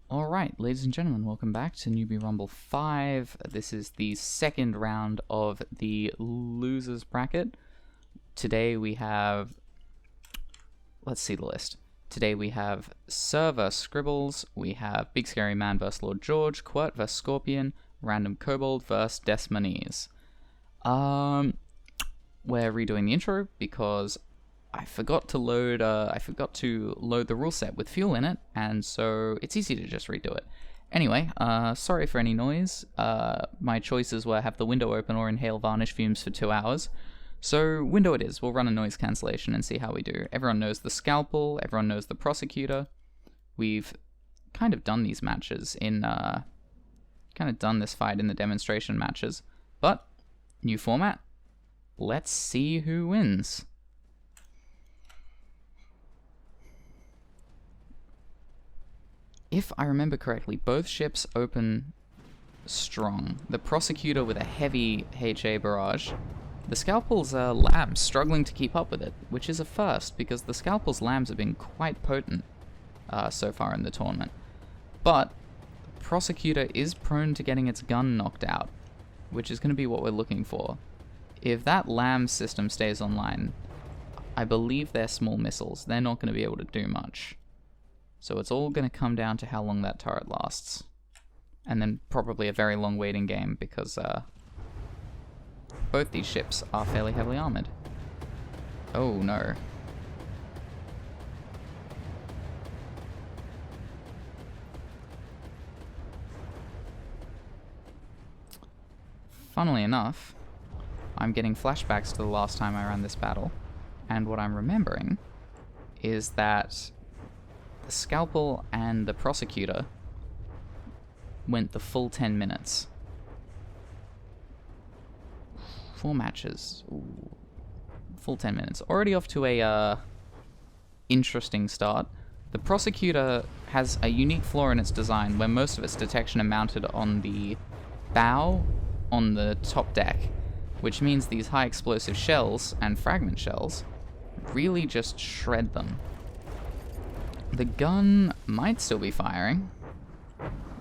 Alright, ladies and gentlemen, welcome back to Newbie Rumble 5. This is the second round of the losers bracket. Today we have... let's see the list. Today we have Sir vs Scribbles, we have Big Scary Man vs Lord George, Qwert Vs Scorpion, Randomkobald Vs Des monies. We're redoing the intro because I forgot to load the rule set with fuel in it, and so it's easy to just redo it. Anyway, sorry for any noise. My choices were have the window open or inhale varnish fumes for 2 hours. So window it is. We'll run a noise cancellation and see how we do. Everyone knows the scalpel, everyone knows the prosecutor. We've kind of done these matches in done this fight in the demonstration matches. But new format. Let's see who wins. If I remember correctly, both ships open strong. The prosecutor with a heavy HA barrage. The Scalpel's lambs struggling to keep up with it, which is a first, because the Scalpel's lambs have been quite potent so far in the tournament. But the prosecutor is prone to getting its gun knocked out, which is going to be what we're looking for. If that lamb system stays online, I believe they're small missiles. They're not going to be able to do much. So it's all going to come down to how long that turret lasts. And then probably a very long waiting game, because both these ships are fairly heavily armored. Oh no. Funnily enough, I'm getting flashbacks to the last time I ran this battle, and what I'm remembering is that the Scalpel and the Prosecutor went the full 10 minutes. 4 matches. Ooh. Full 10 minutes. Already off to a interesting start. The Prosecutor has a unique flaw in its design where most of its detection are mounted on the bow on the top deck, which means these high explosive shells and fragment shells really just shred them. The gun might still be firing.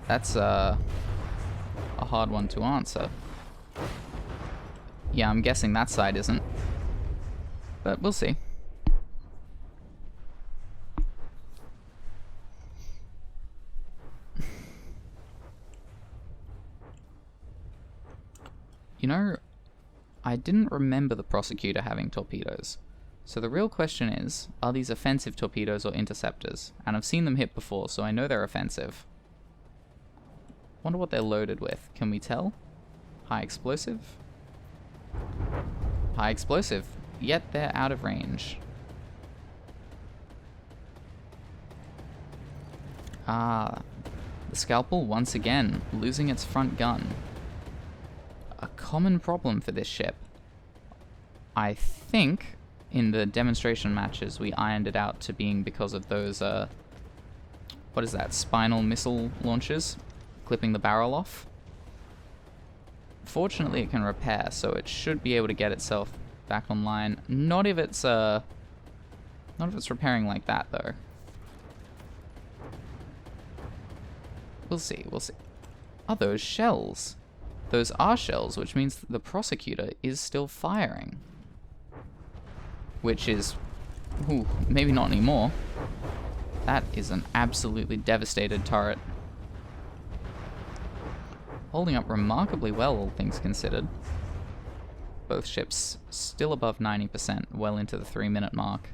That's a hard one to answer. Yeah, I'm guessing that side isn't. But we'll see. You know, I didn't remember the Prosecutor having torpedoes. So the real question is, are these offensive torpedoes or interceptors? And I've seen them hit before, so I know they're offensive. Wonder what they're loaded with. Can we tell? High explosive? High explosive. Yet they're out of range. Ah, the Scalpel once again losing its front gun. A common problem for this ship. I think in the demonstration matches we ironed it out to being because of those what is that, spinal missile launchers clipping the barrel off. Fortunately it can repair, so it should be able to get itself back online. Not if it's repairing like that though. We'll see. Are those shells? Those are shells, which means the Prosecutor is still firing. Which is... ooh, maybe not anymore. That is an absolutely devastated turret. Holding up remarkably well, all things considered. Both ships still above 90%, well into the 3-minute mark.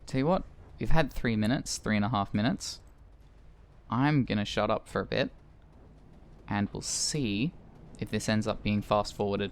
Tell you what, we've had 3 minutes, 3.5 minutes. I'm gonna shut up for a bit, and we'll see if this ends up being fast forwarded.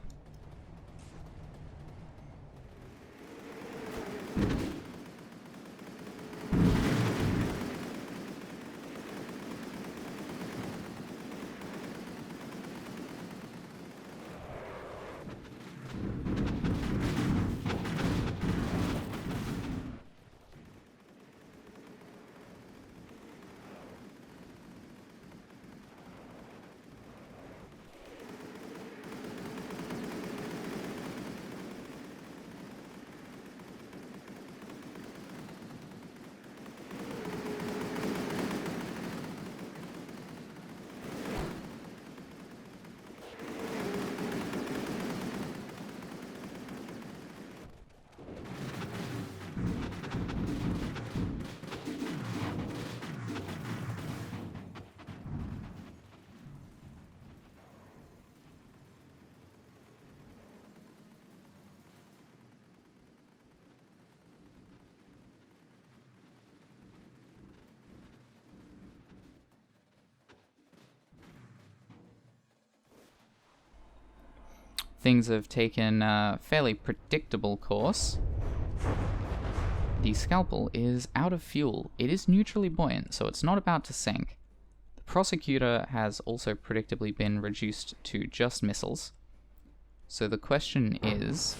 things have taken a fairly predictable course. The scalpel is out of fuel. It is neutrally buoyant, so it's not about to sink. The prosecutor has also predictably been reduced to just missiles. So the question is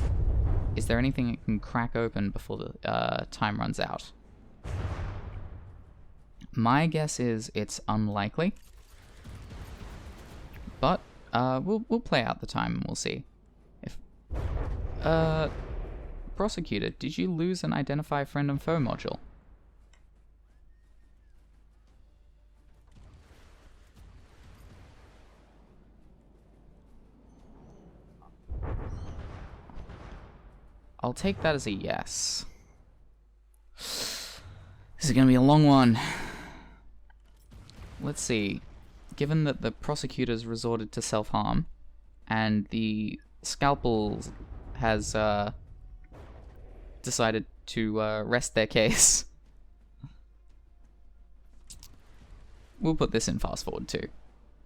there anything it can crack open before the time runs out? My guess is it's unlikely, but we'll play out the time and we'll see. If Prosecutor, did you lose an identify friend and foe module? I'll take that as a yes. This is going to be a long one. Let's see. Given that the prosecutors resorted to self-harm, and the scalpel has decided to rest their case, we'll put this in fast forward too.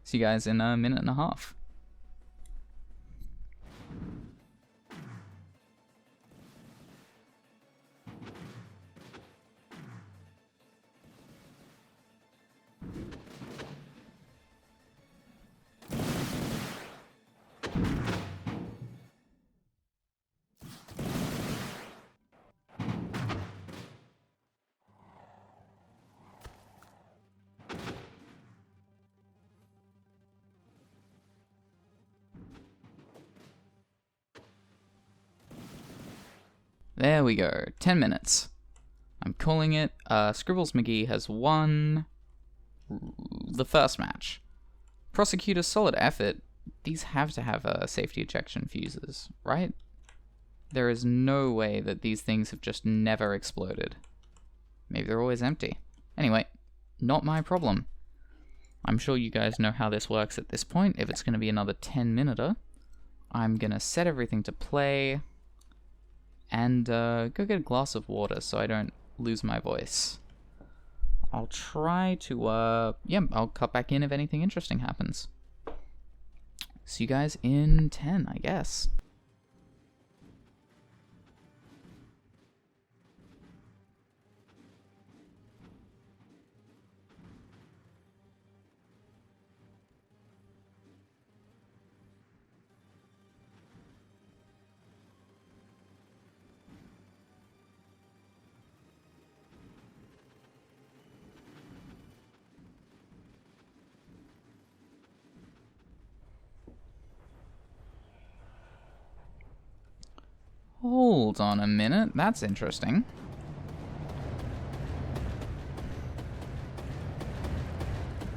See you guys in a minute and a half. There we go, 10 minutes. I'm calling it. Scribbles McGee has won the first match. Prosecutor, solid effort. These have to have safety ejection fuses, right? There is no way that these things have just never exploded. Maybe they're always empty. Anyway, not my problem. I'm sure you guys know how this works at this point. If it's going to be another 10-minuter, I'm going to set everything to play and go get a glass of water so I don't lose my voice. I'll try to, I'll cut back in if anything interesting happens. See you guys in 10, I guess. Hold on a minute, that's interesting.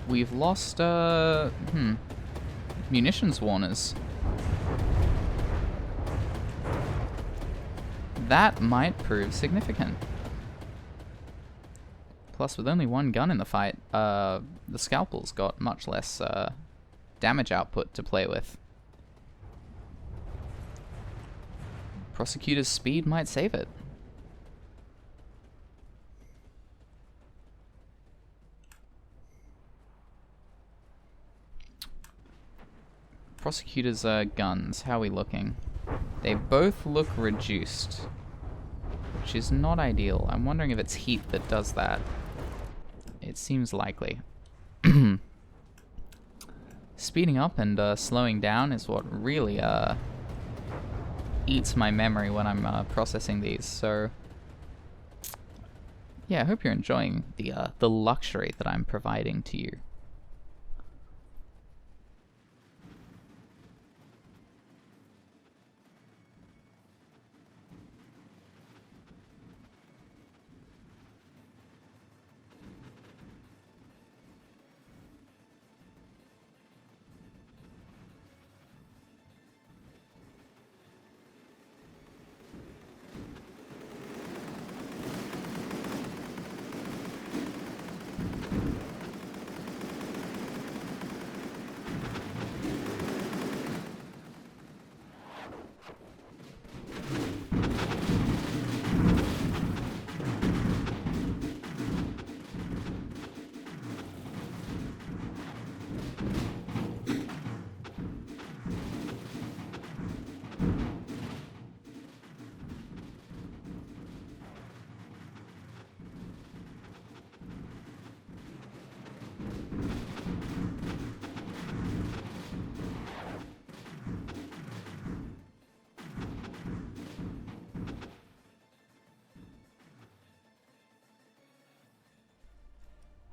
We've lost, munitions warners. That might prove significant. Plus, with only one gun in the fight, the scalpel's got much less, damage output to play with. Prosecutor's speed might save it. Prosecutor's guns, how are we looking? They both look reduced, which is not ideal. I'm wondering if it's heat that does that. It seems likely. Speeding up and slowing down is what really eats my memory when I'm processing these, so yeah, I hope you're enjoying the luxury that I'm providing to you.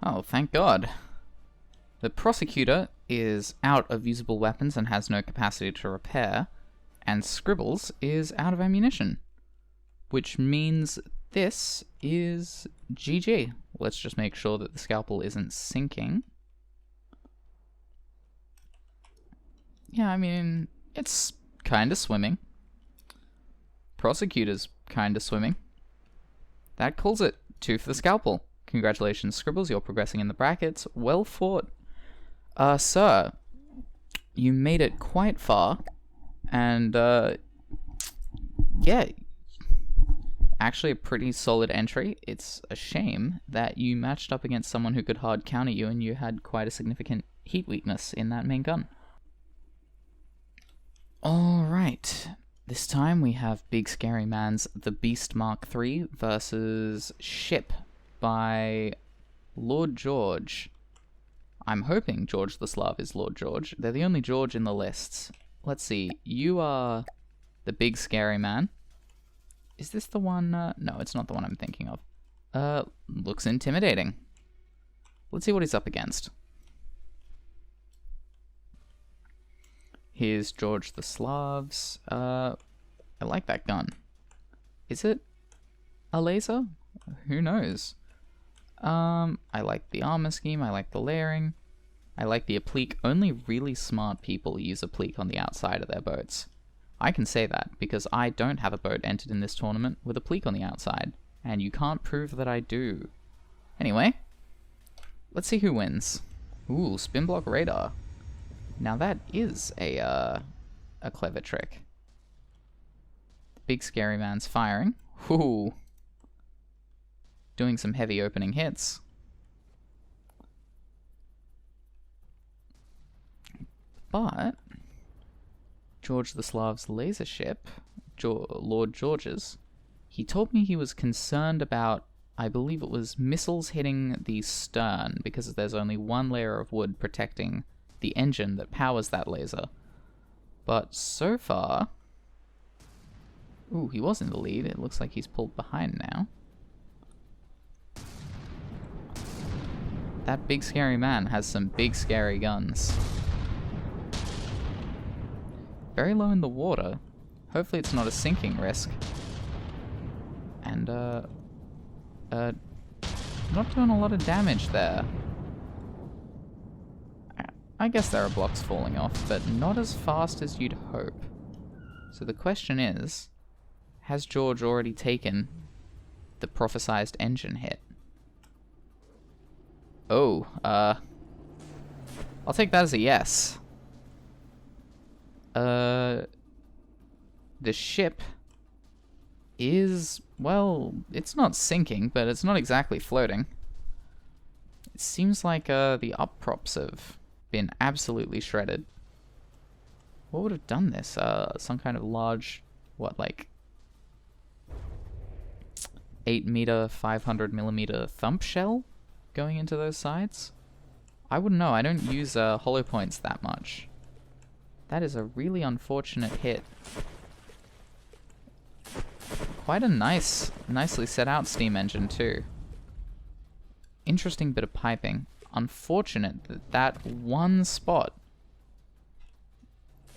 Oh, thank God. The prosecutor is out of usable weapons and has no capacity to repair, and Scribbles is out of ammunition, which means this is GG. Let's just make sure that the scalpel isn't sinking. Yeah, I mean, it's kind of swimming. Prosecutor's kind of swimming. That calls it. 2 for the scalpel. Congratulations, Scribbles, you're progressing in the brackets. Well fought. Sir, you made it quite far, and, yeah, actually a pretty solid entry. It's a shame that you matched up against someone who could hard counter you, and you had quite a significant heat weakness in that main gun. Alright, this time we have Big Scary Man's The Beast Mark III versus Ship by Lord George. I'm hoping George the Slav is Lord George. They're the only George in the lists. Let's see, you are the Big Scary Man. Is this the one? No, it's not the one I'm thinking of. Looks intimidating. Let's see what he's up against. Here's George the Slav's. I like that gun. Is it a laser? Who knows? I like the armor scheme, I like the layering, I like the applique. Only really smart people use applique on the outside of their boats. I can say that, because I don't have a boat entered in this tournament with applique on the outside, and you can't prove that I do. Anyway, let's see who wins. Ooh, spin block radar. Now that is a clever trick. Big Scary Man's firing. Ooh. Doing some heavy opening hits. But George the Slav's laser ship, Lord George's, he told me he was concerned about, I believe it was missiles hitting the stern, because there's only one layer of wood protecting the engine that powers that laser. But so far... Ooh, he was in the lead. It looks like he's pulled behind now. That Big Scary Man has some big scary guns. Very low in the water. Hopefully it's not a sinking risk. And, not doing a lot of damage there. I guess there are blocks falling off, but not as fast as you'd hope. So the question is, has George already taken the prophesized engine hit? Oh, I'll take that as a yes. The ship is, well, it's not sinking, but it's not exactly floating. It seems like, the up props have been absolutely shredded. What would have done this? Some kind of large, what, like 8-meter, 500mm thump shell going into those sides? I wouldn't know. I don't use hollow points that much. That is a really unfortunate hit. Quite a nicely set out steam engine too. Interesting bit of piping. Unfortunate that that one spot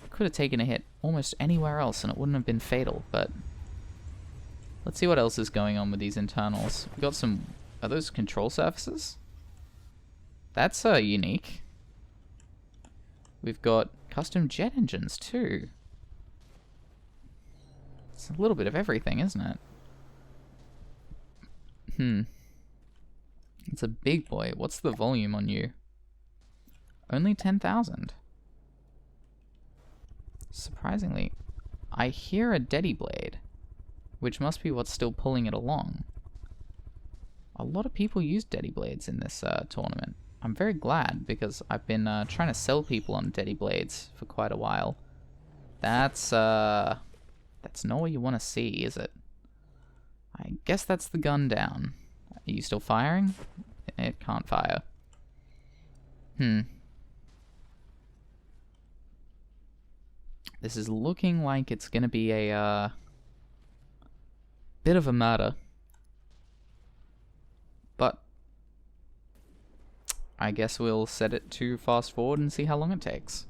could have taken a hit almost anywhere else and it wouldn't have been fatal, but let's see what else is going on with these internals. We got some... Are those control surfaces? That's unique. We've got custom jet engines too. It's a little bit of everything, isn't it? It's a big boy. What's the volume on you? Only 10,000. Surprisingly, I hear a Deddy Blade, which must be what's still pulling it along. A lot of people use Deddy Blades in this tournament. I'm very glad, because I've been trying to sell people on Deddy Blades for quite a while. That's not what you want to see, is it? I guess that's the gun down. Are you still firing? It can't fire. This is looking like it's gonna be a bit of a murder. But I guess we'll set it to fast forward and see how long it takes.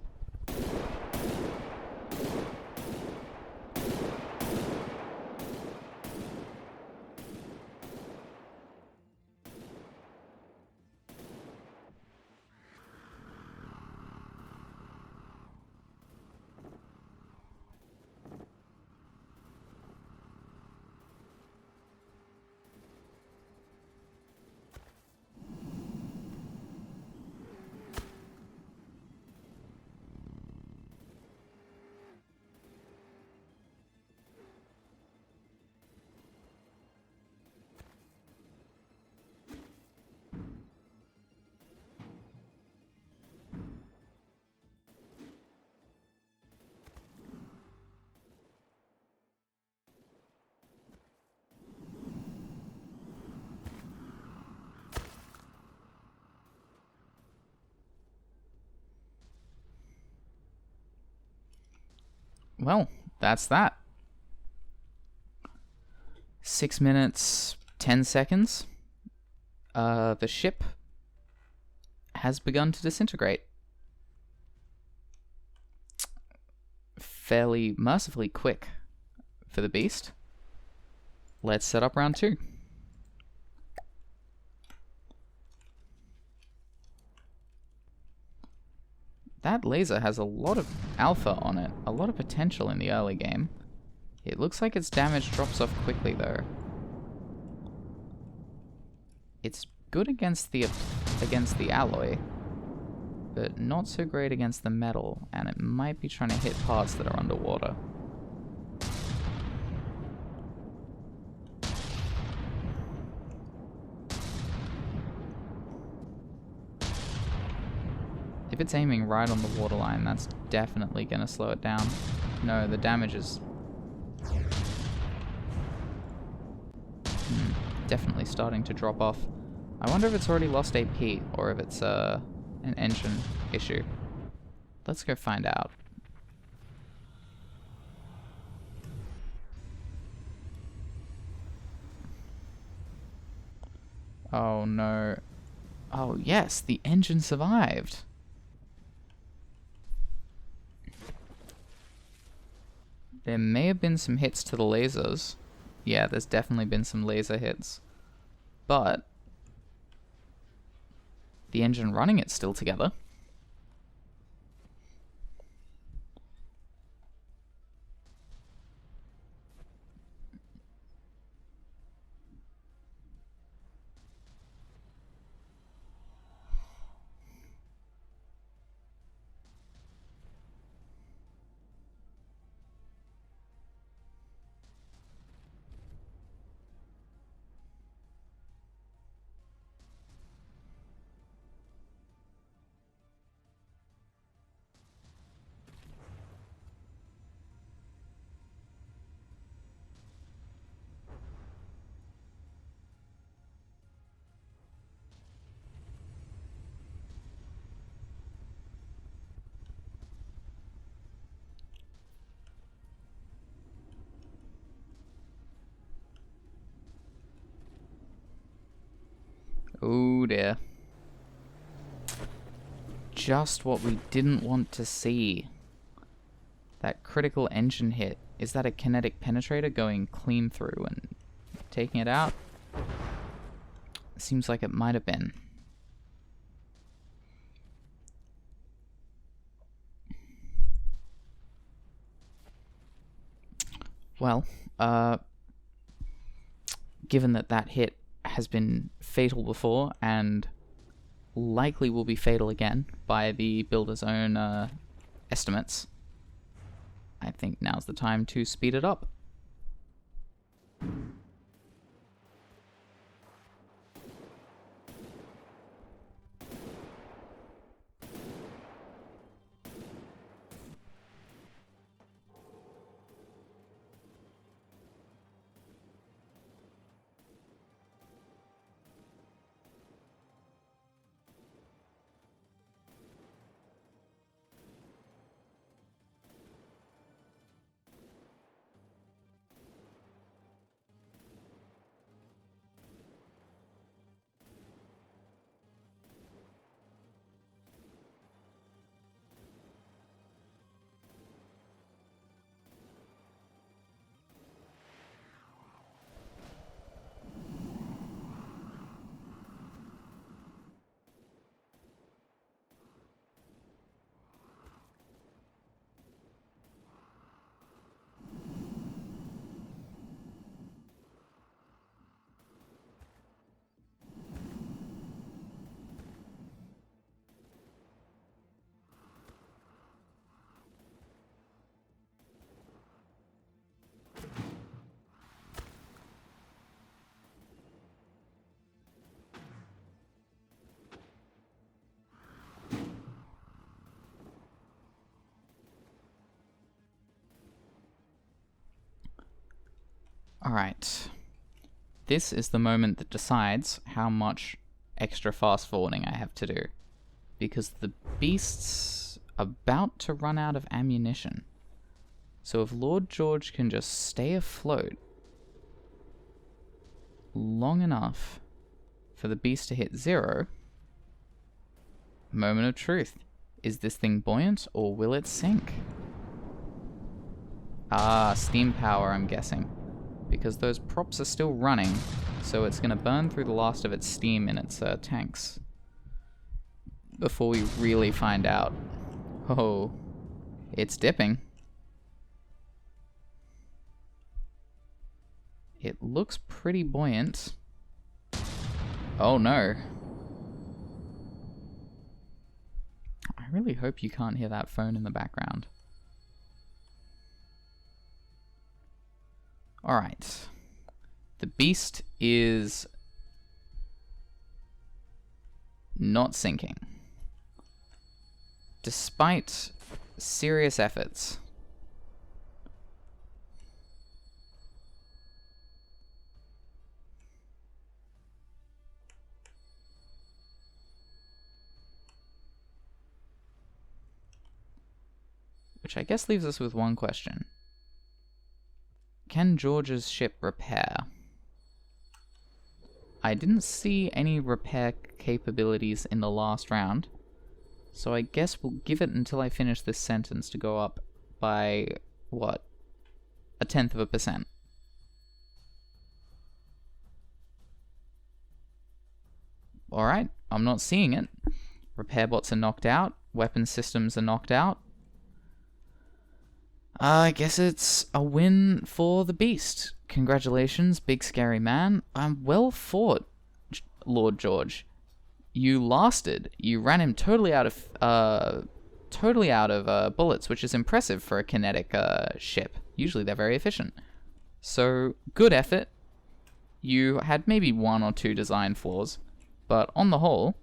Well, that's that. 6 minutes, 10 seconds. The ship has begun to disintegrate. Fairly mercifully quick for the beast. Let's set up round 2. That laser has a lot of alpha on it, a lot of potential in the early game. It looks like its damage drops off quickly though. It's good against the alloy, but not so great against the metal, and it might be trying to hit parts that are underwater. If it's aiming right on the waterline, that's definitely going to slow it down. No, the damage is definitely starting to drop off. I wonder if it's already lost AP, or if it's an engine issue. Let's go find out. Oh no. Oh yes, the engine survived. There may have been some hits to the lasers. Yeah, there's definitely been some laser hits. But the engine running it's still together. Oh dear. Just what we didn't want to see. That critical engine hit. Is that a kinetic penetrator going clean through and taking it out? Seems like it might have been. Well, given that that hit has been fatal before and likely will be fatal again by the builder's own estimates, I think now's the time to speed it up. Alright. This is the moment that decides how much extra fast forwarding I have to do. Because the beast's about to run out of ammunition. So if Lord George can just stay afloat long enough for the beast to hit 0, moment of truth. Is this thing buoyant or will it sink? Ah, steam power, I'm guessing. Because those props are still running, so it's going to burn through the last of its steam in its tanks before we really find out. Oh, it's dipping. It looks pretty buoyant. Oh no. I really hope you can't hear that phone in the background. Alright. The beast is not sinking. Despite serious efforts. Which I guess leaves us with one question. Can George's ship repair? I didn't see any repair capabilities in the last round, so I guess we'll give it until I finish this sentence to go up by, what, 0.1%. Alright, I'm not seeing it. Repair bots are knocked out, weapon systems are knocked out. I guess it's a win for the beast. Congratulations, big scary man. Well fought, Lord George. You lasted. You ran him totally out of bullets, which is impressive for a kinetic ship. Usually they're very efficient. So, good effort. You had maybe 1 or 2 design flaws, but on the whole,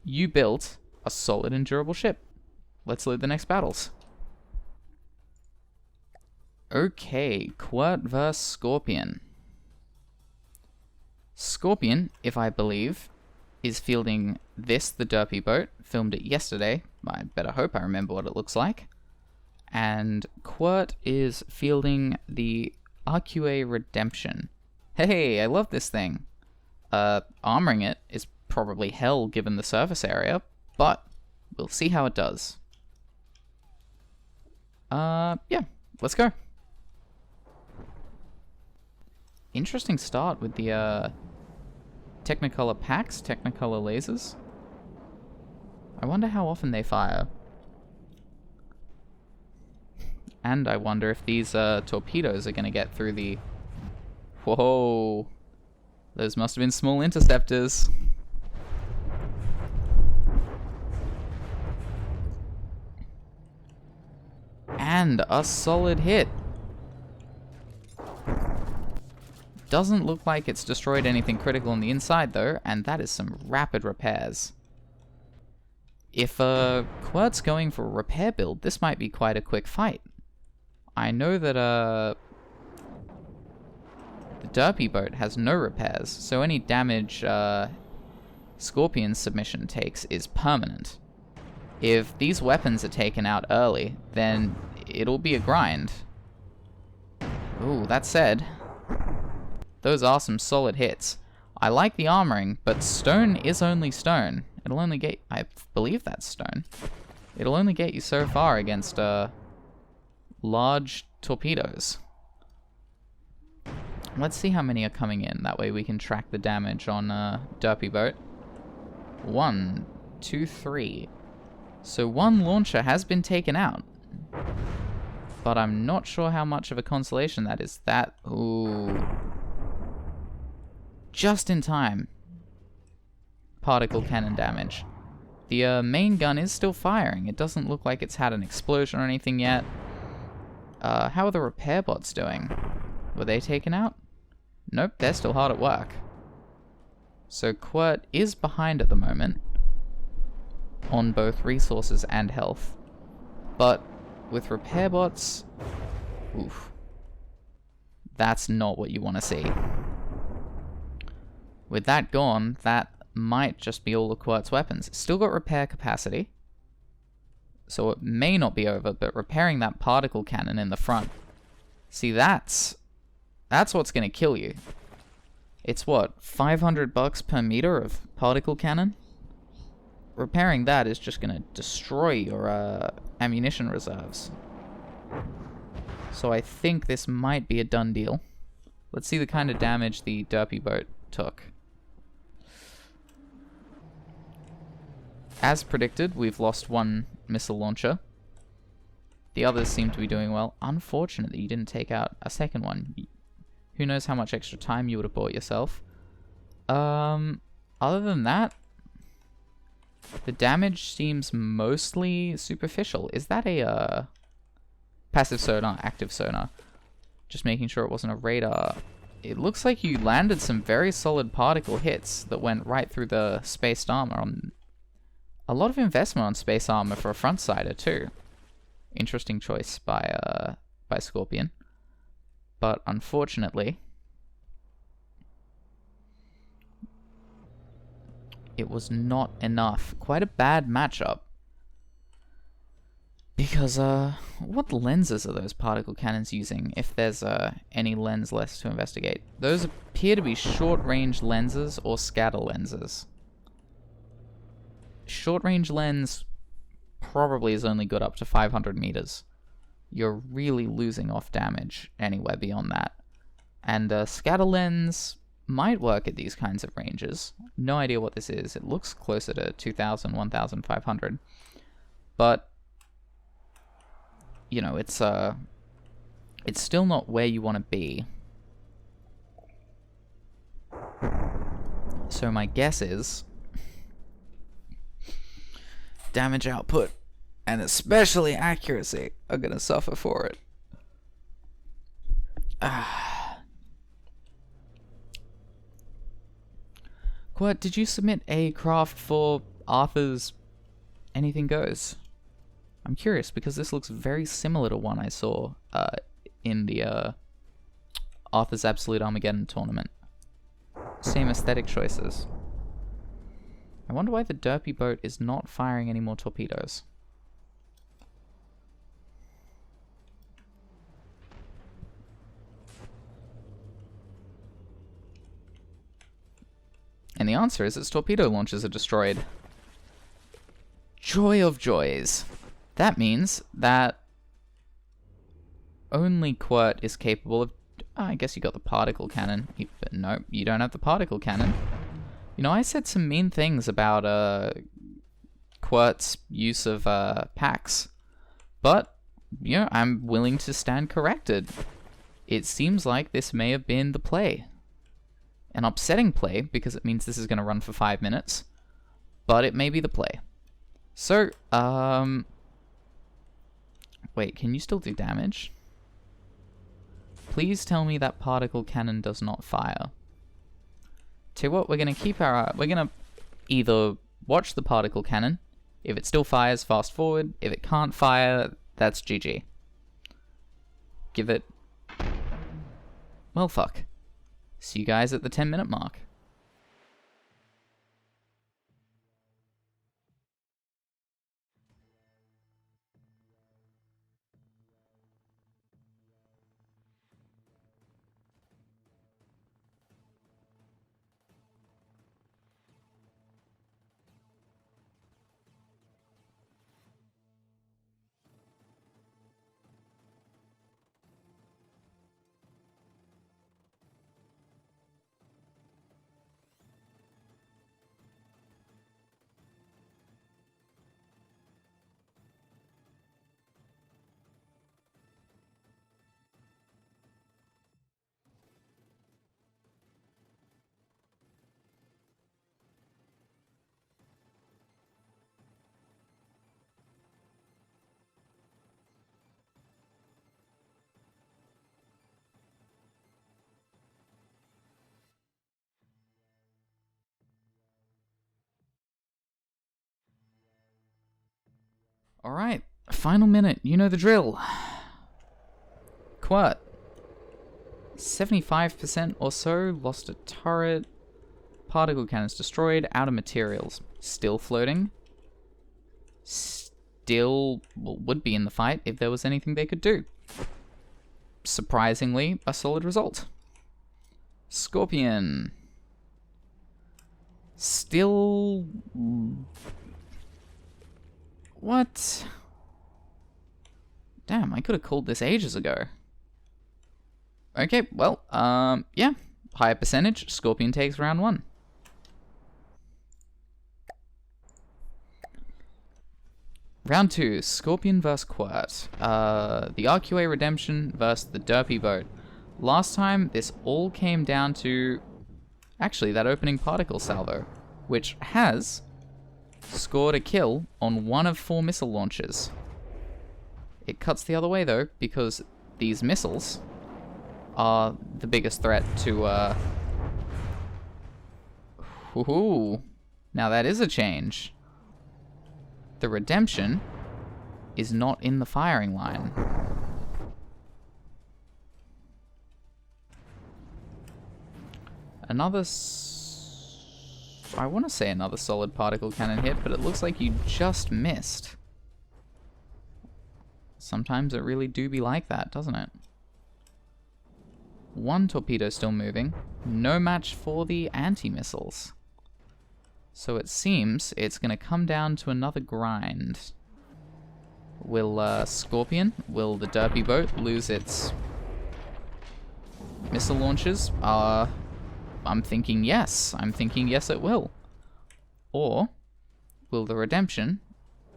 you built a solid and durable ship. Let's load the next battles. Okay, Qwert Vs Scorpion. Scorpion, if I believe, is fielding this, the derpy boat. Filmed it yesterday. I better hope I remember what it looks like. And Qwert is fielding the RQA Redemption. Hey, I love this thing. Armoring it is probably hell given the surface area, but we'll see how it does. Yeah, let's go. Interesting start with the Technicolor packs, Technicolor lasers. I wonder how often they fire. And I wonder if these torpedoes are going to get through the... Whoa! Those must have been small interceptors. And a solid hit. Doesn't look like it's destroyed anything critical on the inside though, and that is some rapid repairs. If Qwert's going for a repair build, this might be quite a quick fight. I know that the derpy boat has no repairs, so any damage Scorpion's submission takes is permanent. If these weapons are taken out early, then it'll be a grind. Ooh, that said, those are some solid hits. I like the armoring, but stone is only stone. It'll only get... I believe that's stone. It'll only get you so far against large torpedoes. Let's see how many are coming in. That way we can track the damage on derpy boat. 1, 2, 3. So 1 launcher has been taken out. But I'm not sure how much of a consolation that is. That... Ooh... Just in time. Particle cannon damage. The main gun is still firing. It doesn't look like it's had an explosion or anything yet. How are the repair bots doing? Were they taken out? Nope, they're still hard at work. So Qwert is behind at the moment on both resources and health. But with repair bots, oof. That's not what you want to see. With that gone, that might just be all of Qwert's weapons. Still got repair capacity, so it may not be over, but repairing that particle cannon in the front. See, that's what's going to kill you. It's what, $500 per meter of particle cannon? Repairing that is just going to destroy your ammunition reserves. So I think this might be a done deal. Let's see the kind of damage the derpy boat took. As predicted, we've lost one missile launcher. The others seem to be doing well. Unfortunately, you didn't take out a second one. Who knows how much extra time you would have bought yourself. Other than that, the damage seems mostly superficial. Is that a passive sonar, active sonar? Just making sure it wasn't a radar. It looks like you landed some very solid particle hits that went right through the spaced armor. A lot of investment on space armor for a front-sider too. Interesting choice by Scorpion. But unfortunately, it was not enough. Quite a bad matchup. Because, what lenses are those particle cannons using, if there's any lens left to investigate? Those appear to be short-range lenses or scatter lenses. Short-range lens probably is only good up to 500 meters. You're really losing off damage anywhere beyond that. And scatter lens might work at these kinds of ranges. No idea what this is. It looks closer to 2,000, 1,500. But, you know, it's still not where you want to be. So my guess is damage output and especially accuracy are going to suffer for it. Qwert, did you submit a craft for Arthur's Anything Goes? I'm curious because this looks very similar to one I saw in the Arthur's Absolute Armageddon tournament. Same aesthetic choices. I wonder why the derpy boat is not firing any more torpedoes. And the answer is its torpedo launchers are destroyed. Joy of joys. That means that only Qwert is capable of... I guess you got the particle cannon. But no, you don't have the particle cannon. You know, I said some mean things about Qwert's use of packs. But, you know, I'm willing to stand corrected. It seems like this may have been the play. An upsetting play, because it means this is going to run for 5 minutes. But it may be the play. So, wait, can you still do damage? Please tell me that particle cannon does not fire. Tell you what, we're going to keep our... we're going to either watch the particle cannon. If it still fires, fast forward. If it can't fire, that's GG. Give it... well, fuck. See you guys at the 10-minute mark. Alright, final minute, you know the drill. Qwert, 75% or so. Lost a turret. Particle cannons destroyed. Out of materials. Still floating. Still would be in the fight if there was anything they could do. Surprisingly, a solid result. Scorpion. Still... What? Damn, I could have called this ages ago. Okay, well, yeah. Higher percentage, Scorpion takes round 1. Round 2, Scorpion vs Qwert. The RQA Redemption versus the Derpy Boat. Last time, this all came down to, actually, that opening particle salvo, which has scored a kill on 1 of 4 missile launches. It cuts the other way, though, because these missiles are the biggest threat to, Woohoo! Now that is a change. The Redemption is not in the firing line. Another... I want to say another solid particle cannon hit, but it looks like you just missed. Sometimes it really do be like that, doesn't it? 1 torpedo still moving. No match for the anti-missiles. So it seems it's going to come down to another grind. Will Scorpion, will the Derpy Boat lose its missile launches? I'm thinking yes. I'm thinking yes it will. Or will the Redemption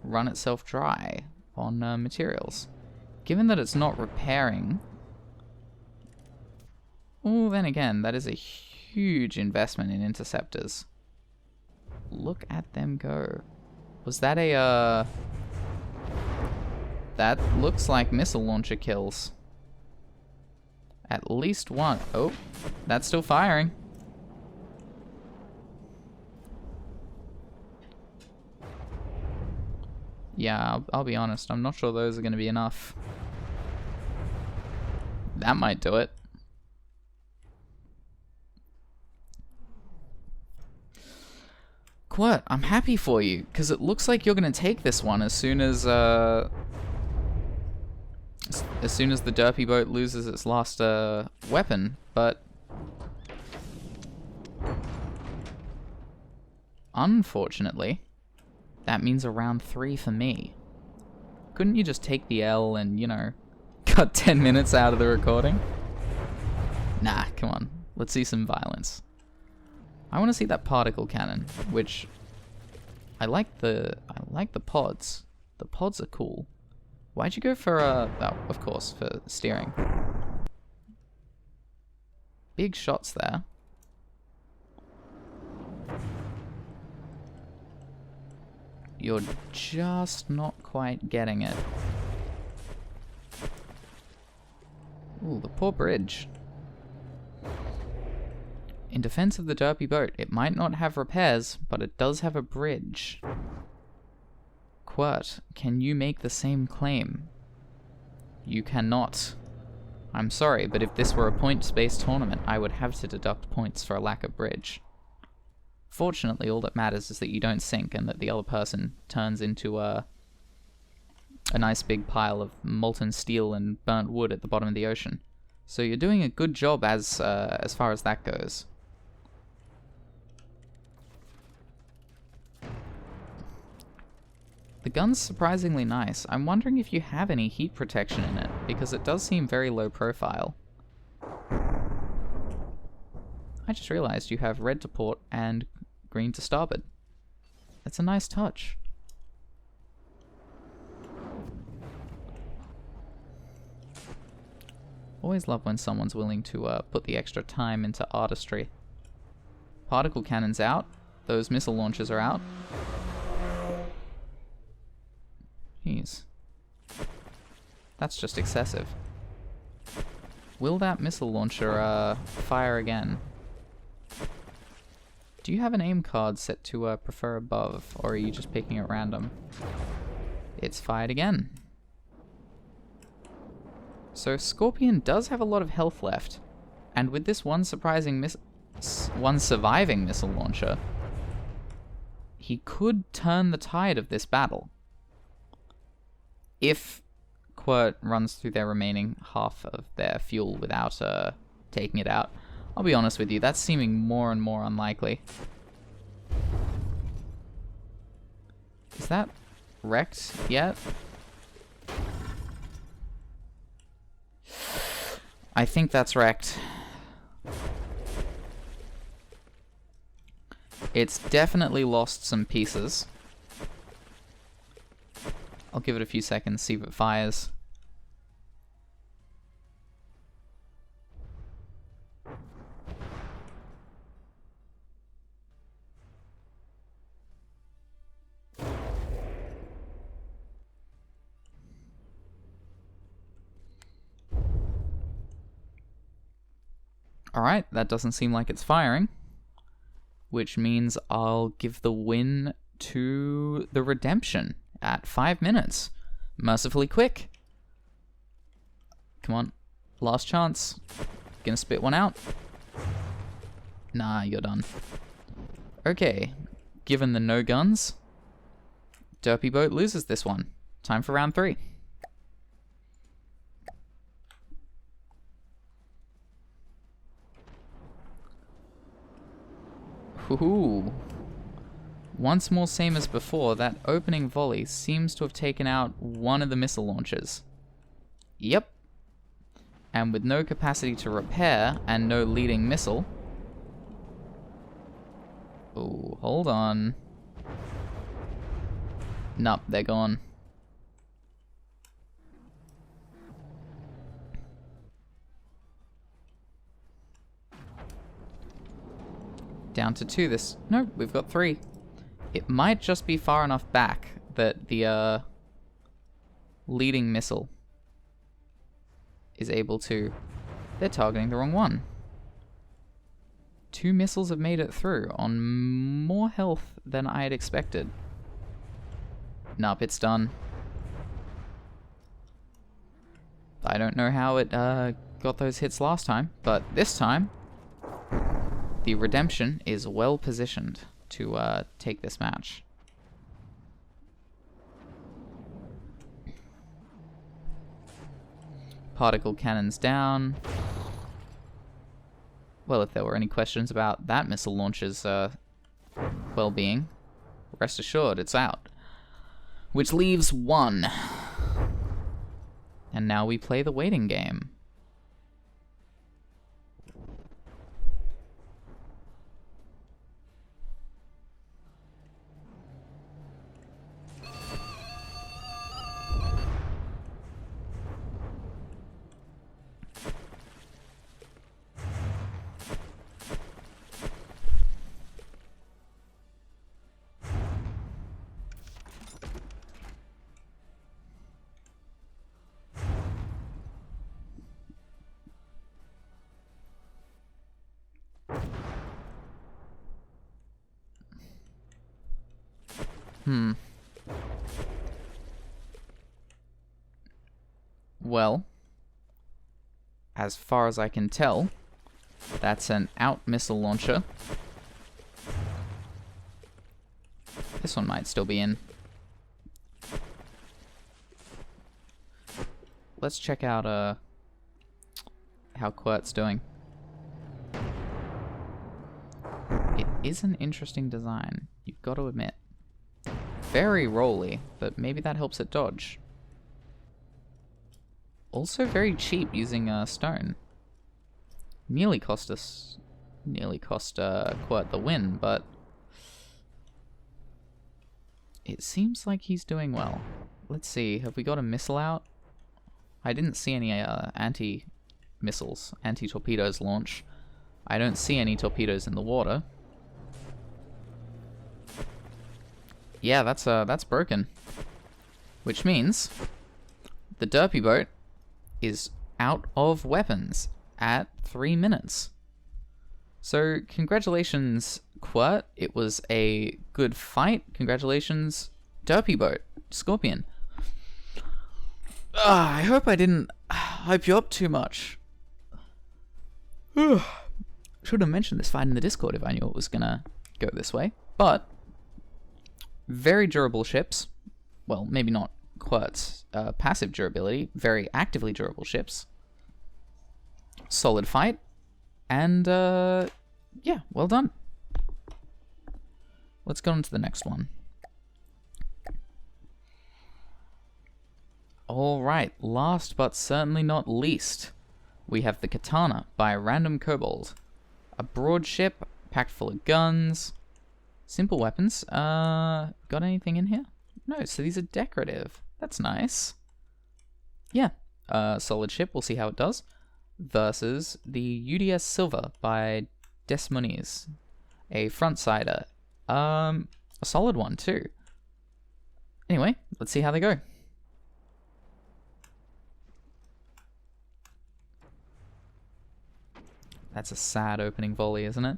run itself dry on materials? Given that it's not repairing... Oh, then again, that is a huge investment in interceptors. Look at them go. Was that a, That looks like missile launcher kills. At least 1. Oh, that's still firing. Yeah, I'll be honest. I'm not sure those are going to be enough. That might do it. Qwert, I'm happy for you, because it looks like you're going to take this one as soon as the Derpy Boat loses its last weapon, but unfortunately, that means a round 3 for me. Couldn't you just take the L and, you know, cut 10 minutes out of the recording? Nah, come on. Let's see some violence. I want to see that particle cannon, which I like the pods. The pods are cool. Why'd you go for oh, of course, for steering. Big shots there. You're just not quite getting it. Ooh, the poor bridge. In defense of the Derpy Boat, it might not have repairs, but it does have a bridge. Qwert, can you make the same claim? You cannot. I'm sorry, but if this were a points-based tournament, I would have to deduct points for a lack of bridge. Fortunately, all that matters is that you don't sink and that the other person turns into a nice big pile of molten steel and burnt wood at the bottom of the ocean. So you're doing a good job as far as that goes. The gun's surprisingly nice. I'm wondering if you have any heat protection in it, because it does seem very low profile. I just realized you have red to port and green to starboard. That's a nice touch. Always love when someone's willing to put the extra time into artistry. Particle cannons out. Those missile launchers are out. Jeez. That's just excessive. Will that missile launcher fire again? Do you have an aim card set to prefer above, or are you just picking at random? It's fired again. So Scorpion does have a lot of health left. And with this one surviving missile launcher, he could turn the tide of this battle. If Qwert runs through their remaining half of their fuel without taking it out. I'll be honest with you, that's seeming more and more unlikely. Is that wrecked yet? I think that's wrecked. It's definitely lost some pieces. I'll give it a few seconds, see if it fires. Alright, that doesn't seem like it's firing, which means I'll give the win to the Redemption at 5 minutes. Mercifully quick. Come on, last chance. Gonna spit one out. Nah, you're done. Okay, given the no guns, Derpy Boat loses this one. Time for round 3. Woohoo! Once more, same as before, that opening volley seems to have taken out one of the missile launchers. Yep. And with no capacity to repair and no leading missile... Oh, hold on. Nope, they're gone. Down to 2 this... No, we've got 3. It might just be far enough back that the leading missile is able to... They're targeting the wrong one. 2 missiles have made it through on more health than I had expected. Nope, it's done. I don't know how it got those hits last time, but this time the Redemption is well positioned to take this match. Particle cannons down. Well, if there were any questions about that missile launcher's well-being, rest assured it's out. Which leaves 1. And now we play the waiting game. Well, as far as I can tell, that's an out missile launcher. This one might still be in. Let's check out how Qwert's doing. It is an interesting design, you've got to admit. Very rolly, but maybe that helps it dodge. Also very cheap using stone. Nearly cost Qwert the win, but it seems like he's doing well. Let's see, have we got a missile out? I didn't see any anti-missiles, anti-torpedoes launch. I don't see any torpedoes in the water. Yeah, that's broken. Which means the Derpy Boat is out of weapons at 3 minutes. So congratulations, Qwert. It was a good fight. Congratulations, Derpy Boat, Scorpion. I hope I didn't hype you up too much. Should have mentioned this fight in the Discord if I knew it was gonna go this way. But very durable ships. Well, maybe not Qwert's passive durability. Very actively durable ships. Solid fight. And yeah, well done. Let's go on to the next one. Alright, last but certainly not least, we have the Katana by Randomkobald. A broad ship, packed full of guns, simple weapons. Got anything in here? No, so these are decorative. That's nice. Yeah, solid ship, we'll see how it does. Versus the UDS Silver by Des Monies. A front-sider. A solid one too. Anyway, let's see how they go. That's a sad opening volley, isn't it?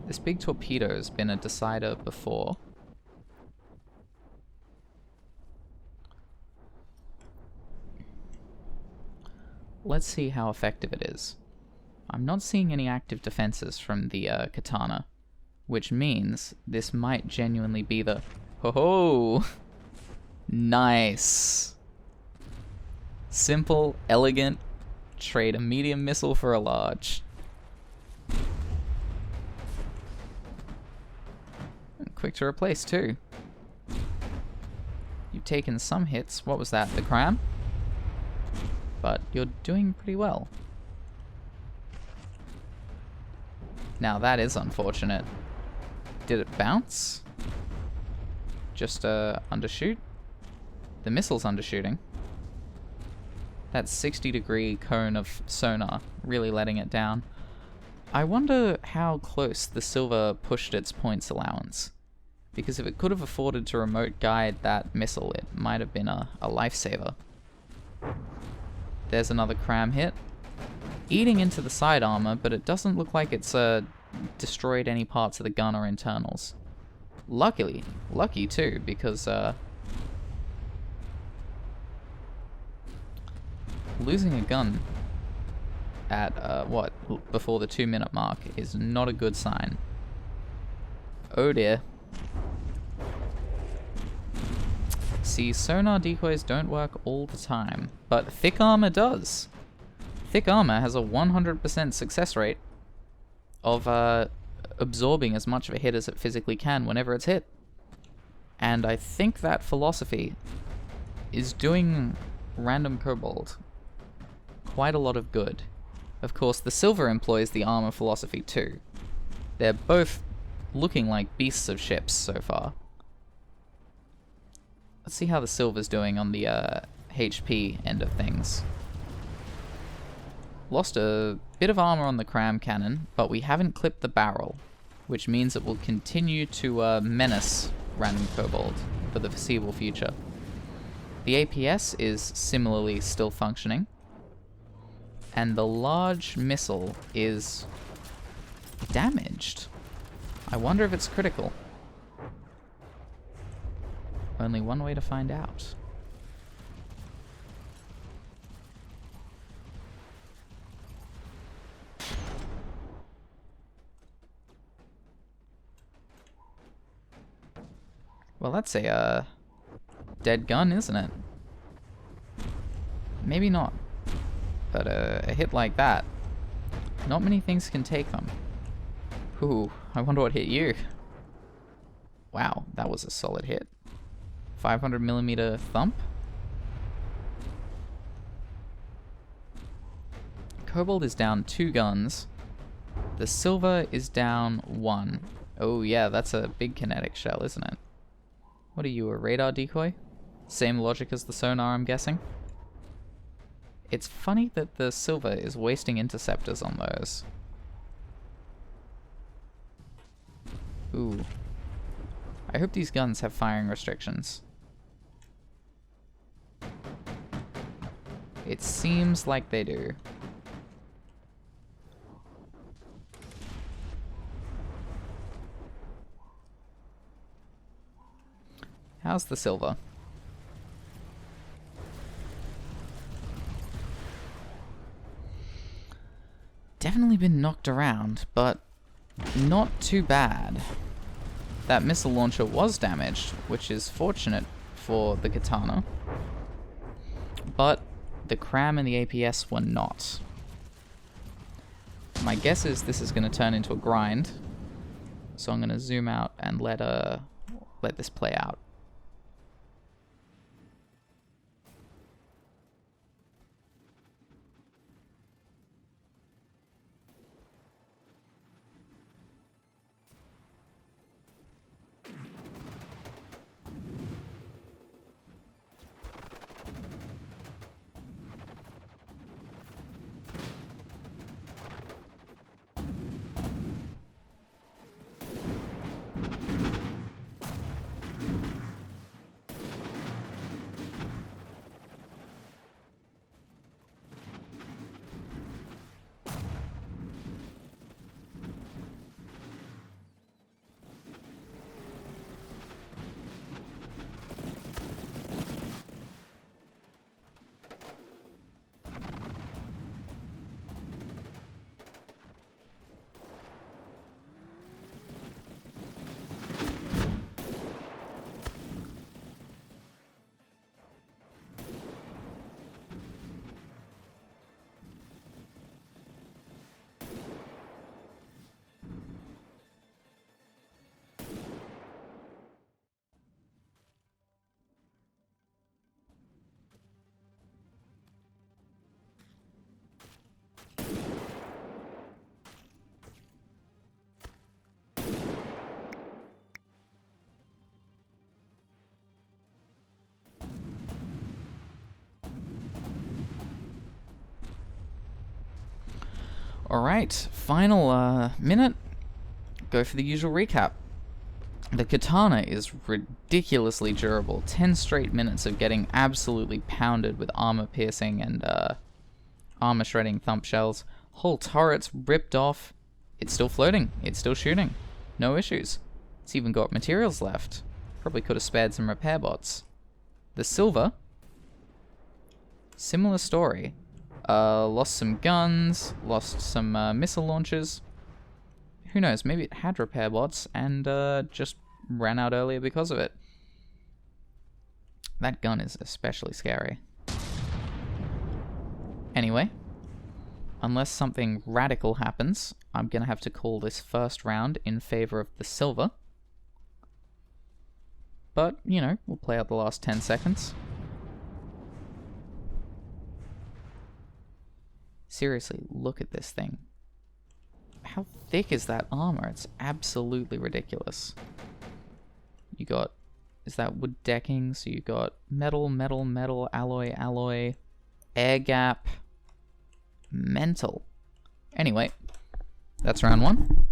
This big torpedo's been a decider before. Let's see how effective it is. I'm not seeing any active defenses from the Katana, which means this might genuinely be the... Ho-ho! Nice! Simple, elegant, trade a medium missile for a large. And quick to replace too. You've taken some hits. What was that? The cram? But you're doing pretty well. Now that is unfortunate. Did it bounce? Just undershoot? The missile's undershooting. That 60-degree cone of sonar really letting it down. I wonder how close the Silver pushed its points allowance. Because if it could have afforded to remote guide that missile, it might have been a lifesaver. There's another cram hit. Eating into the side armor, but it doesn't look like it's destroyed any parts of the gun or internals. Lucky too, because losing a gun at before the 2-minute mark is not a good sign. Oh dear. See, sonar decoys don't work all the time, but thick armor does. Thick armor has a 100% success rate of absorbing as much of a hit as it physically can whenever it's hit. And I think that philosophy is doing Randomkobald quite a lot of good. Of course, the Silver employs the armor philosophy too. They're both looking like beasts of ships so far. Let's see how the Silver's doing on the HP end of things. Lost a bit of armor on the cram cannon, but we haven't clipped the barrel, which means it will continue to menace Randomkobald for the foreseeable future. The APS is similarly still functioning, and the large missile is damaged. I wonder if it's critical. Only one way to find out. Well, that's a dead gun, isn't it? Maybe not. But a hit like that, not many things can take them. Ooh, I wonder what hit you. Wow, that was a solid hit. 500mm thump. Kobald is down 2 guns. The Silver is down 1. Oh yeah, that's a big kinetic shell, isn't it? What are you, a radar decoy? Same logic as the sonar, I'm guessing. It's funny that the Silver is wasting interceptors on those. Ooh. I hope these guns have firing restrictions. It seems like they do. How's the Silver? been knocked around, but not too bad. That missile launcher was damaged, which is fortunate for the katana, but the cram and the APS were not. My guess is this is going to turn into a grind, so I'm going to zoom out and let this play out. Alright, final minute. Go for the usual recap. The katana is ridiculously durable. 10 straight minutes of getting absolutely pounded with armor piercing and armor shredding thump shells. Whole turret's ripped off. It's still floating. It's still shooting. No issues. It's even got materials left. Probably could have spared some repair bots. The silver, similar story. Lost some guns, lost some missile launchers. Who knows, maybe it had repair bots and just ran out earlier because of it. That gun is especially scary. Anyway, unless something radical happens, I'm gonna have to call this first round in favor of the silver. But, you know, we'll play out the last 10 seconds. Seriously, look at this thing. How thick is that armor? It's absolutely ridiculous. You got, is that wood decking? So you got metal, metal, metal, alloy, alloy, air gap. Mental. Anyway, that's round 1.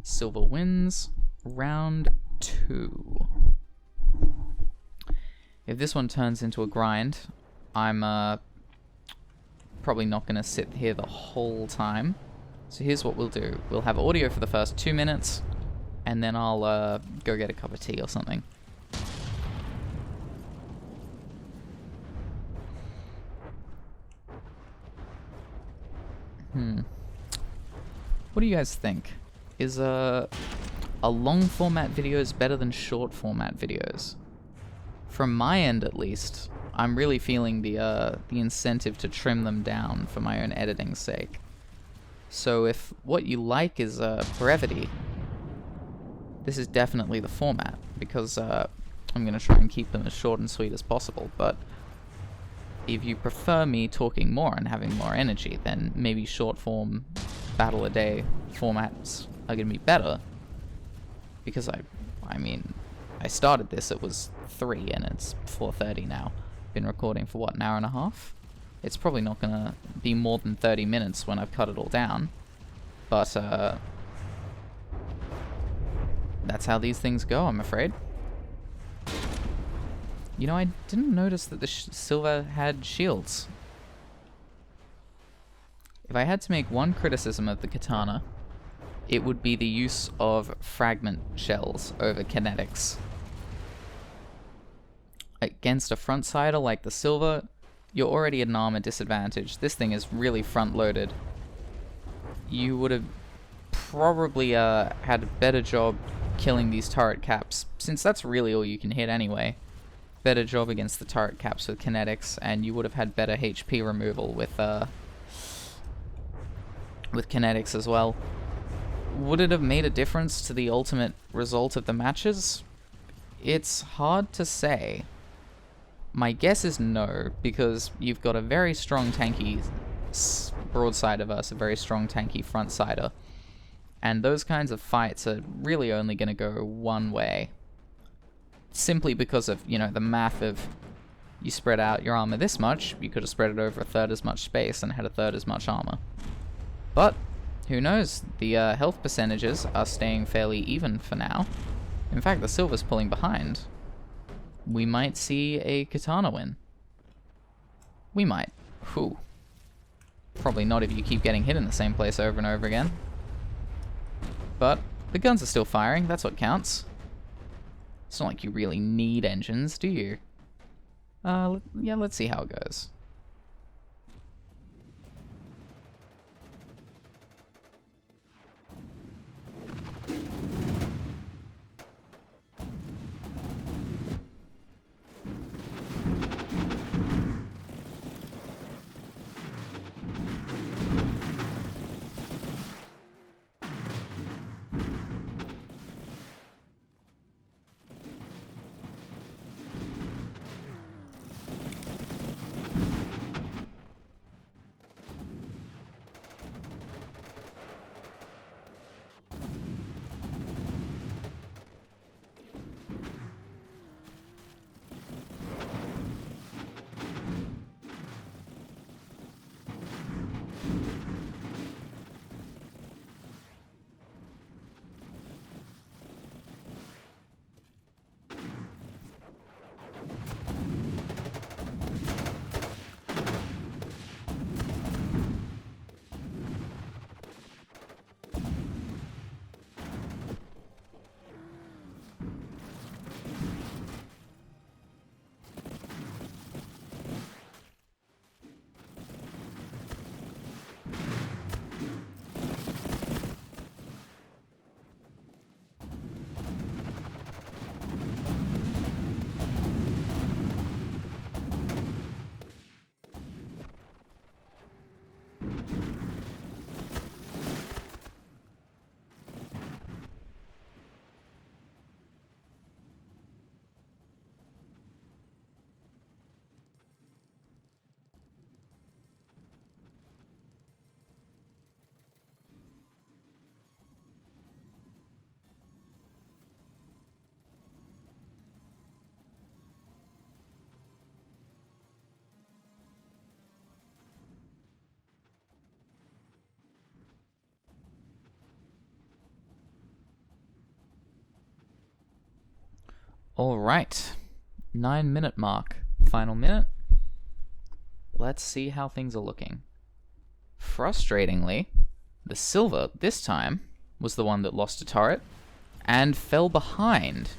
Silver wins. Round 2. If this one turns into a grind, I'm probably not going to sit here the whole time. So here's what we'll do. We'll have audio for the first 2 minutes, and then I'll go get a cup of tea or something. What do you guys think? Is a long format videos better than short format videos? From my end, at least, I'm really feeling the incentive to trim them down for my own editing's sake. So if what you like is brevity, this is definitely the format, because I'm going to try and keep them as short and sweet as possible. But if you prefer me talking more and having more energy, then maybe short form battle a day formats are going to be better. Because I mean, I started this, it was 3 and it's 4:30 now. Been recording for what, an hour and a half? It's probably not gonna be more than 30 minutes when I've cut it all down, but that's how these things go, I'm afraid. You know, I didn't notice that the silver had shields. If I had to make one criticism of the katana, it would be the use of fragment shells over kinetics. Against a front-sider like the silver, you're already at an armor disadvantage. This thing is really front-loaded. you would have probably had a better job killing these turret caps, since that's really all you can hit anyway. Better job against the turret caps with kinetics, and you would have had better HP removal with kinetics as well. Would it have made a difference to the ultimate result of the matches? It's hard to say. My guess is no, because you've got a very strong tanky broadsider versus a very strong tanky frontsider. And those kinds of fights are really only going to go one way. Simply because of, you know, the math of you spread out your armor this much, you could have spread it over a third as much space and had a third as much armor. But, who knows? The health percentages are staying fairly even for now. In fact, the silver's pulling behind. We might see a katana win. We might. Whew. Probably not if you keep getting hit in the same place over and over again. But the guns are still firing, that's what counts. It's not like you really need engines, do you? Yeah, let's see how it goes. Alright, 9-minute mark, final minute. Let's see how things are looking. Frustratingly, the silver, this time, was the one that lost a turret, and fell behind.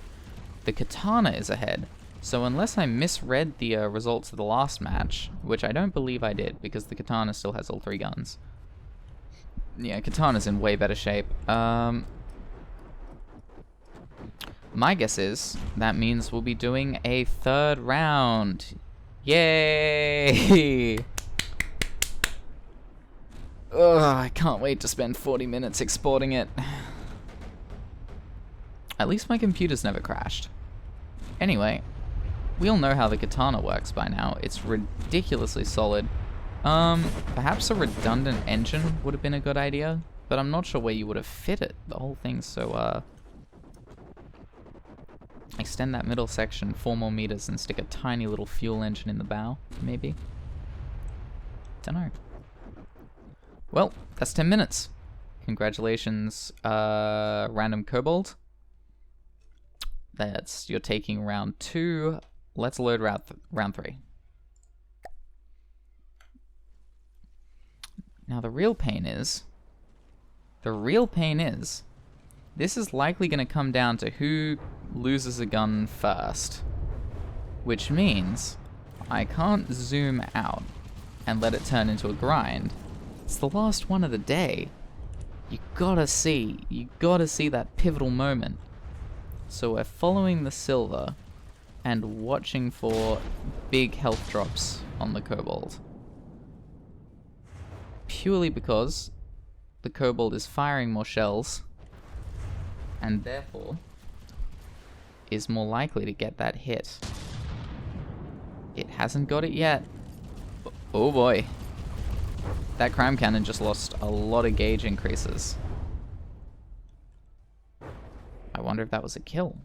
The katana is ahead, so unless I misread the results of the last match, which I don't believe I did, because the katana still has all 3 guns. Yeah, katana's in way better shape. My guess is that means we'll be doing a 3rd round. Yay! Ugh, I can't wait to spend 40 minutes exporting it. At least my computer's never crashed. Anyway, we all know how the katana works by now. It's ridiculously solid. Perhaps a redundant engine would have been a good idea, but I'm not sure where you would have fit it. The whole thing's so, extend that middle section 4 more meters and stick a tiny little fuel engine in the bow, maybe? Dunno. Well, that's 10 minutes. Congratulations, Randomkobald. You're taking round 2. Let's load round 3. Now the real pain is, this is likely going to come down to who loses a gun first. Which means I can't zoom out and let it turn into a grind. It's the last one of the day. You gotta see that pivotal moment. So we're following the silver and watching for big health drops on the kobold. Purely because the kobold is firing more shells and therefore is more likely to get that hit. It hasn't got it yet. Oh boy. That crime cannon just lost a lot of gauge increases. I wonder if that was a kill.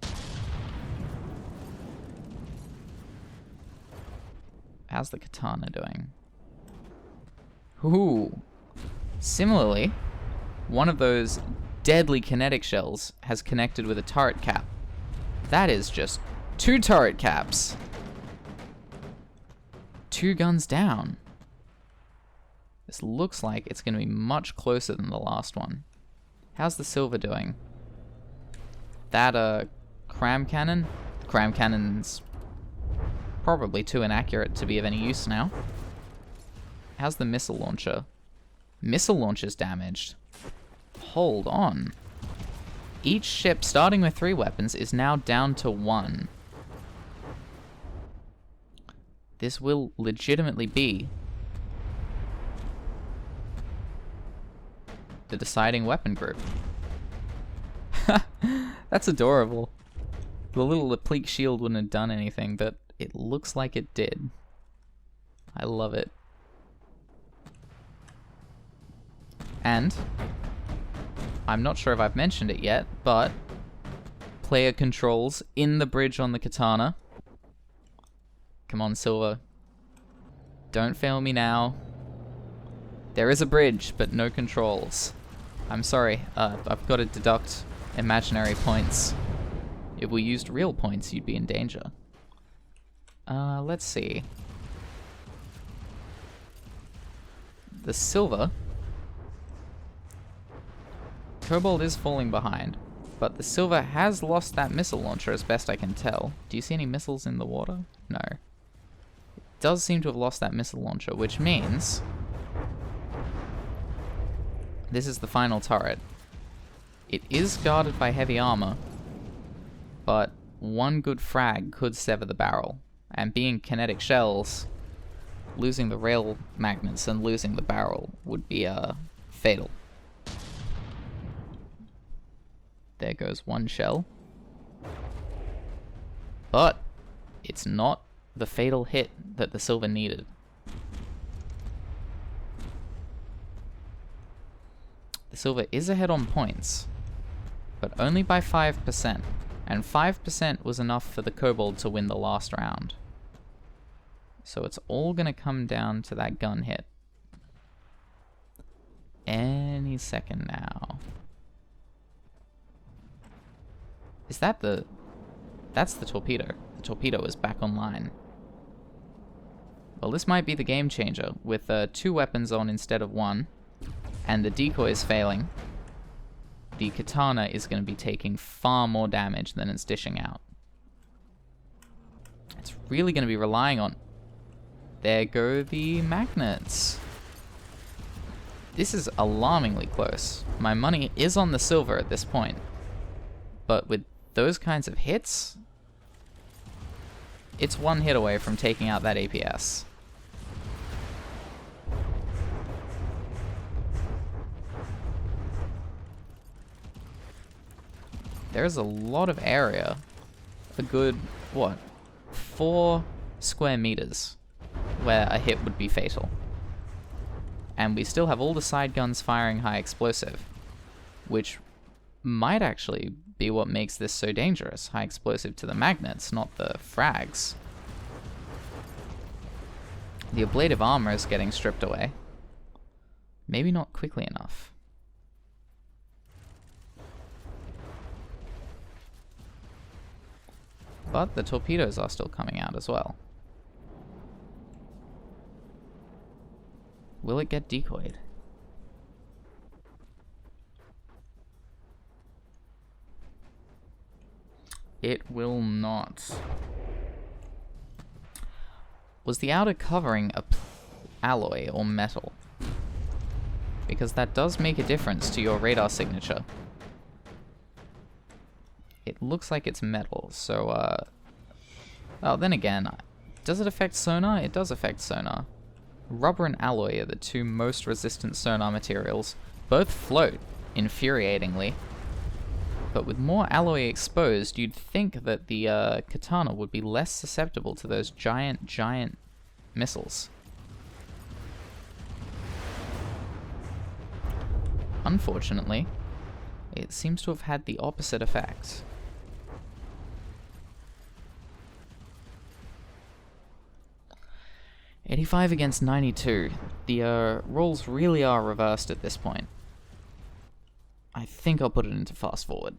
How's the katana doing? Ooh. Similarly, one of those deadly kinetic shells has connected with a turret cap. That is just 2 turret caps. 2 guns down. This looks like it's going to be much closer than the last one. How's the silver doing? That cram cannon? Cram cannon's probably too inaccurate to be of any use now. How's the missile launcher? Missile launcher's damaged. Hold on. Each ship starting with 3 weapons is now down to 1. This will legitimately be the deciding weapon group. That's adorable. The little applique shield wouldn't have done anything, but it looks like it did. I love it. And I'm not sure if I've mentioned it yet, but player controls in the bridge on the katana. Come on, Silver. Don't fail me now. There is a bridge, but no controls. I'm sorry, I've got to deduct imaginary points. If we used real points, you'd be in danger. Let's see. The silver. Kobold is falling behind, but the silver has lost that missile launcher as best I can tell. Do you see any missiles in the water? No. It does seem to have lost that missile launcher, which means this is the final turret. It is guarded by heavy armor, but one good frag could sever the barrel. And being kinetic shells, losing the rail magnets and losing the barrel would be fatal. There goes one shell. But it's not the fatal hit that the silver needed. The silver is ahead on points, but only by 5%. And 5% was enough for the kobold to win the last round. So it's all going to come down to that gun hit. Any second now. Is that the... That's the torpedo. The torpedo is back online. Well, this might be the game changer, with 2 weapons on instead of 1, and the decoys failing. The katana is going to be taking far more damage than it's dishing out. It's really going to be relying on... There go the magnets. This is alarmingly close. My money is on the silver at this point. But with those kinds of hits, it's 1 hit away from taking out that APS. There's a lot of area. A good, 4 square meters where a hit would be fatal. And we still have all the side guns firing high explosive, which might actually be what makes this so dangerous. High explosive to the magnets, not the frags. The ablative armor is getting stripped away. Maybe not quickly enough. But the torpedoes are still coming out as well. Will it get decoyed? It will not. Was the outer covering a alloy or metal? because that does make a difference to your radar signature. It looks like it's metal, so, well, then again, does it affect sonar? It does affect sonar. Rubber and alloy are the two most resistant sonar materials. Both float, infuriatingly. But with more alloy exposed, you'd think that the katana would be less susceptible to those giant missiles. Unfortunately, it seems to have had the opposite effect. $85 against $92. The roles really are reversed at this point. I think I'll put it into fast forward.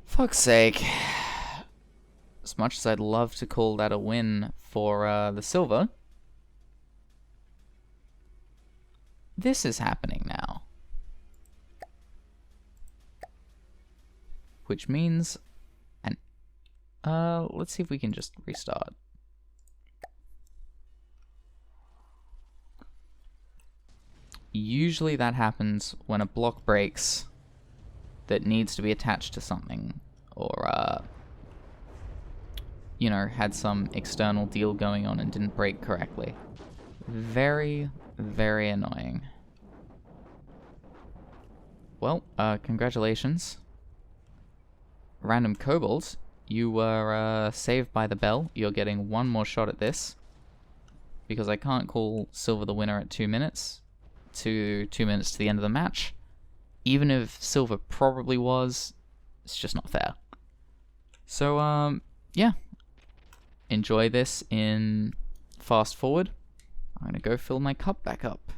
Fuck's sake. As much as I'd love to call that a win for the silver, this is happening now. Which means, and let's see if we can just restart. Usually that happens when a block breaks that needs to be attached to something, or you know, had some external deal going on and didn't break correctly. Very, very annoying. Well, congratulations. Randomkobald, you were saved by the bell. You're getting one more shot at this, because I can't call silver the winner at 2 minutes. 2 minutes to the end of the match. Even if silver probably was, it's just not fair. So, yeah. Enjoy this in fast forward. I'm gonna go fill my cup back up.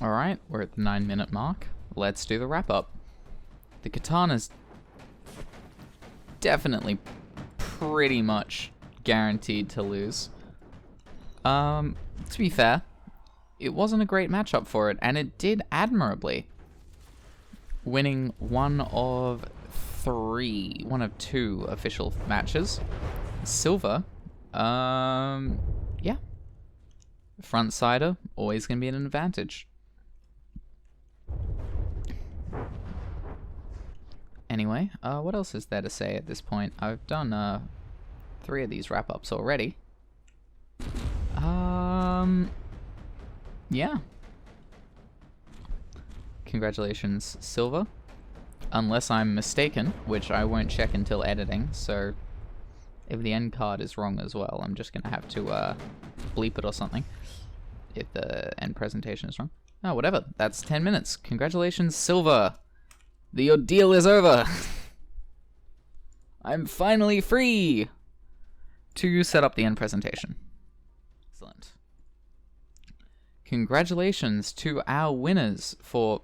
Alright, we're at the 9-minute mark. Let's do the wrap-up. The katana's definitely pretty much guaranteed to lose. To be fair, it wasn't a great matchup for it, and it did admirably. Winning one of two official matches. Silver, yeah. Front-sider, always going to be an advantage. Anyway, what else is there to say at this point? I've done 3 of these wrap-ups already. Yeah. Congratulations, Silver. Unless I'm mistaken, which I won't check until editing, so if the end card is wrong as well, I'm just going to have to bleep it or something if the end presentation is wrong. Oh, whatever. That's 10 minutes. Congratulations, Silver. The ordeal is over. I'm finally free to set up the end presentation. Excellent. Congratulations to our winners for...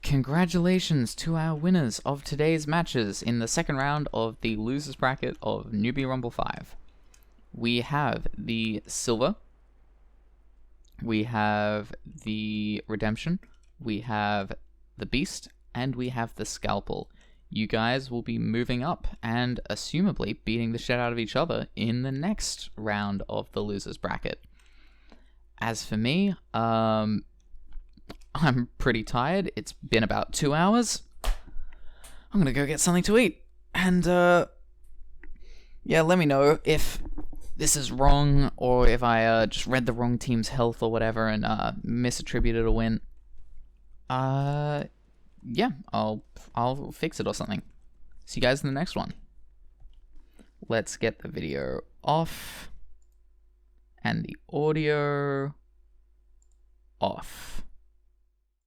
Congratulations to our winners of today's matches in the second round of the losers bracket of Newbie Rumble 5. We have the Silver, we have the Redemption, we have the Beast, and we have the Scalpel. You guys will be moving up and assumably beating the shit out of each other in the next round of the losers bracket. As for me, I'm pretty tired. It's been about 2 hours. I'm gonna go get something to eat. And, yeah, let me know if this is wrong, or if I, just read the wrong team's health or whatever and, misattributed a win. Yeah, I'll fix it or something. See you guys in the next one. Let's get the video off. And the audio off.